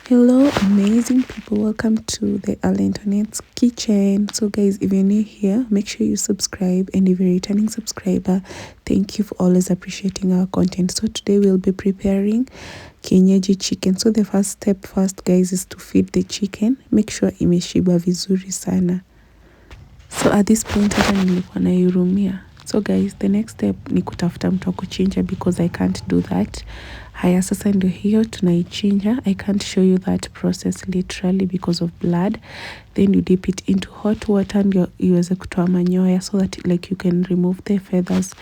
Hello amazing people, welcome to the Internet's kitchen. So guys, if you're new here, make sure you subscribe, and if you're a returning subscriber, thank you for always appreciating our content. So today we'll be preparing Kienyeji chicken. So the first step guys is to feed the chicken. Make sure imeshiba vizuri sana. So at this point hata nilikuwa naihurumia. So guys, the next step ni kutafuta mtu wa kuchinja because I can't do that. Haya, sasa ndio hiyo tunaichinja. I can't show you that process literally because of blood. Then you dip it into hot water ndio iweze kutoa manyoya so that like you can remove the feathers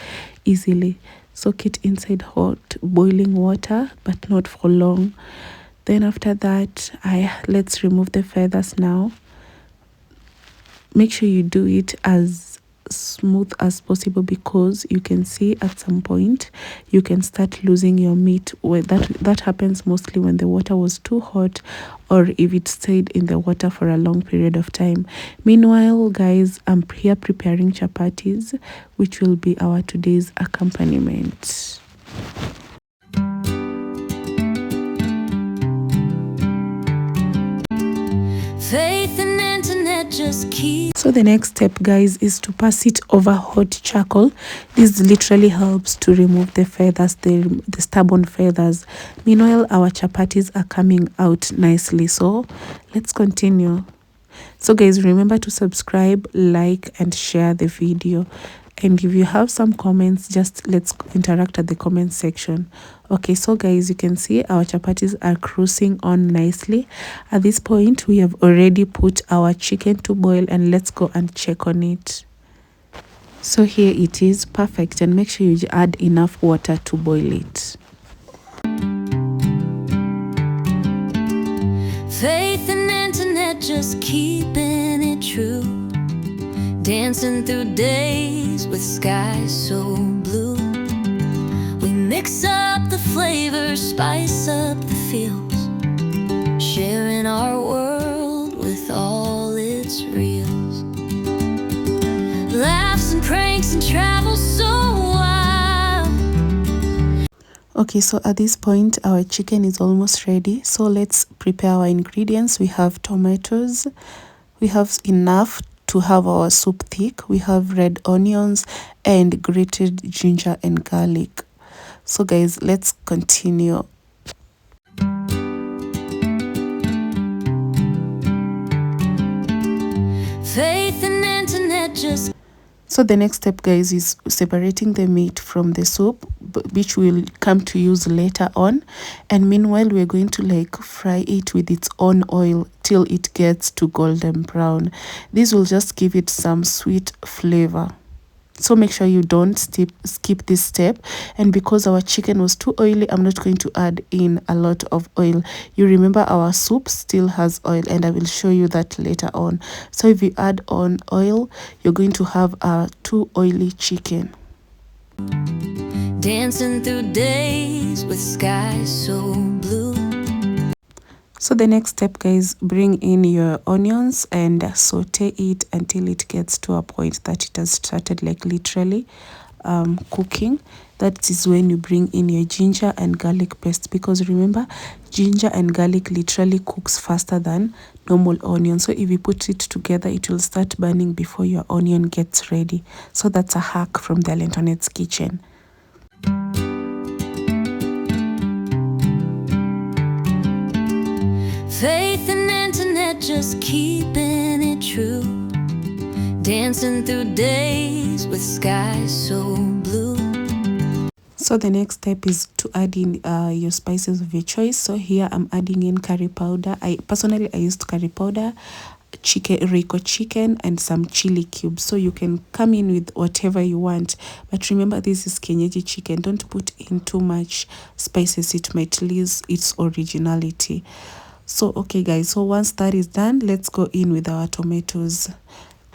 easily. Soak it inside hot boiling water but not for long. Then after that, let's remove the feathers now. Make sure you do it as smooth as possible because you can see at some point you can start losing your meat. That happens mostly when the water was too hot or if it stayed in the water for a long period of time. Meanwhile guys, I'm here preparing chapatis, which will be our today's accompaniment. Faith and internet just keep. So the next step guys is to pass it over hot charcoal. This literally helps to remove the feathers, the stubborn feathers. Meanwhile, our chapatis are coming out nicely. So let's continue. So guys, remember to subscribe, like and share the video. And if you have some comments, just let's interact at the comment section. Okay, so guys, you can see our chapatis are cruising on nicely. At this point, we have already put our chicken to boil, and let's go and check on it. So here it is, perfect, and make sure you add enough water to boil it. Faith and internet just keeping it true. Dancing through days with skies so blue. We mix up the flavors, spice up the feels, sharing our world with all its reels. Laughs and pranks and travel so wild. Okay, so at this point our chicken is almost ready. So let's prepare our ingredients. We have tomatoes. We have enough to have our soup thick. We have red onions and grated ginger and garlic. So guys, let's continue. Faith and internet just. So the next step guys is separating the meat from the soup, which we'll come to use later on. And meanwhile, we're going to like fry it with its own oil till it gets to golden brown. This will just give it some sweet flavor. So make sure you don't skip this step. And because our chicken was too oily, I'm not going to add in a lot of oil. You remember our soup still has oil, and I will show you that later on. So if you add on oil, you're going to have a too oily chicken. Dancing through days with skies so blue. So the next step guys, bring in your onions and saute it until it gets to a point that it has started like literally cooking. That is when you bring in your ginger and garlic paste, because remember, ginger and garlic literally cooks faster than normal onion. So if you put it together, it will start burning before your onion gets ready. So that's a hack from the Internet's kitchen. Faith and internet just keeping it true. Dancing through days with skies so blue. So the next step is to add in your spices of your choice. So here I'm adding in curry powder. I used curry powder, Rico chicken, and some chili cubes. So you can come in with whatever you want, but remember this is Kienyeji chicken. Don't put in too much spices, it might lose its originality. So okay guys, so once that is done, let's go in with our tomatoes.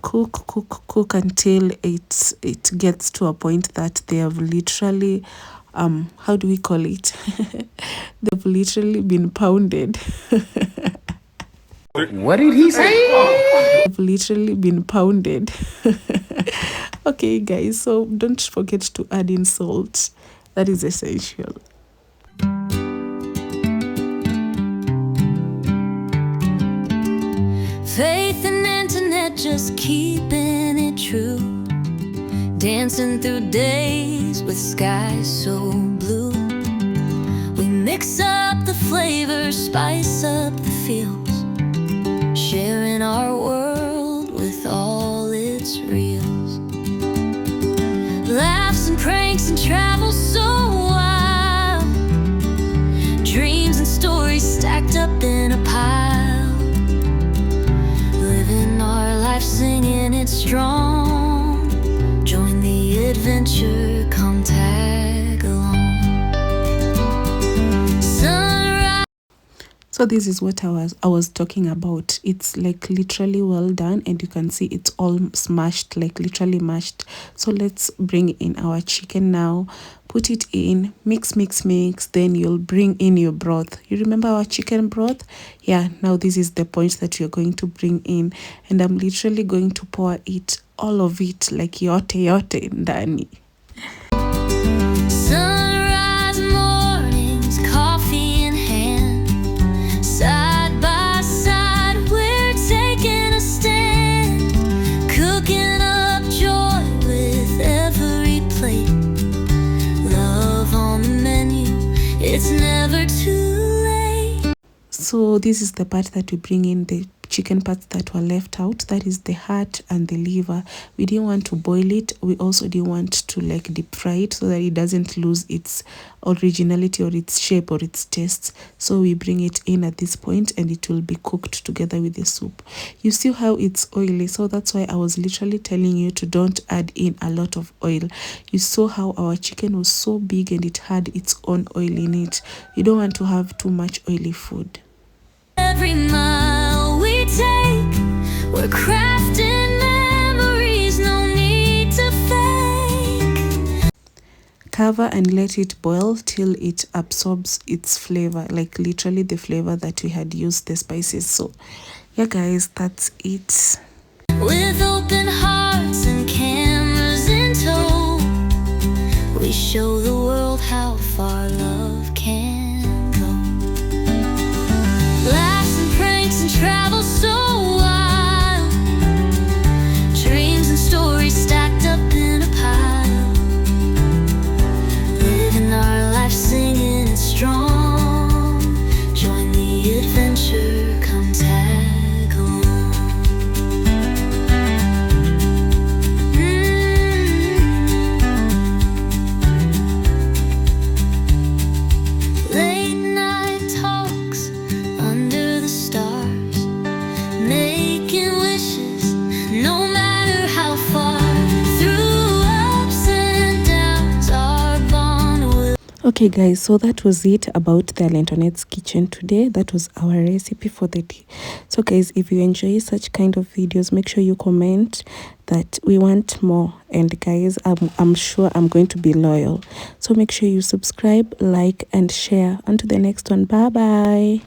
Cook until it gets to a point that they have literally how do we call it? They've literally been pounded. What did he say? They've literally been pounded. Okay guys, so don't forget to add in salt. That is essential. Faith and internet, just keeping it true. Dancing through days with skies so blue. We mix up the flavors, spice up the feels, sharing our world with all its reels. Laughs and pranks and travel so wild. Dreams and stories stacked up in a pile. Living our life singing it strong. Join the adventure, come tag along. Sunrise. So this is what I was talking about. It's like literally well done, and you can see it's all smashed, like literally mashed. So let's bring in our chicken now. Put it in, mix, then you'll bring in your broth. You remember our chicken broth? Yeah, now this is the point that you're going to bring in, and I'm literally going to pour it, all of it, like yote ndani. Sunrise mornings, coffee in hand, side by side, we're taking a stand, cooking up joy with every plate. Love on the menu, it's never too late. So this is the part that we bring in the chicken parts that were left out. That is the heart and the liver. We didn't want to boil it. We also didn't want to like deep fry it so that it doesn't lose its originality or its shape or its taste. So we bring it in at this point, and it will be cooked together with the soup. You see how it's oily, so that's why I was literally telling you to don't add in a lot of oil. You saw how our chicken was so big and it had its own oil in it. You don't want to have too much oily food. Every mile we take, we're crafting memories, no need to fake. Cover and let it boil till it absorbs its flavor, like literally the flavor that we had used the spices. So yeah guys, that's it. With open hearts and cameras in tow, we show the world how far love can go. Laughs and pranks and travel so wild. Dreams and stories stacked up in a pile. Living our life singing it strong. Join the adventure, come tag along. Late night talks under the stars, making wishes no matter how far. Through ups and downs, our bond will. Okay guys, so that was it about the Lentonette's kitchen today. That was our recipe for the day. So guys, if you enjoy such kind of videos, make sure you comment that we want more, and guys, I'm sure I'm going to be loyal. So make sure you subscribe, like and share. On to the next one. Bye bye.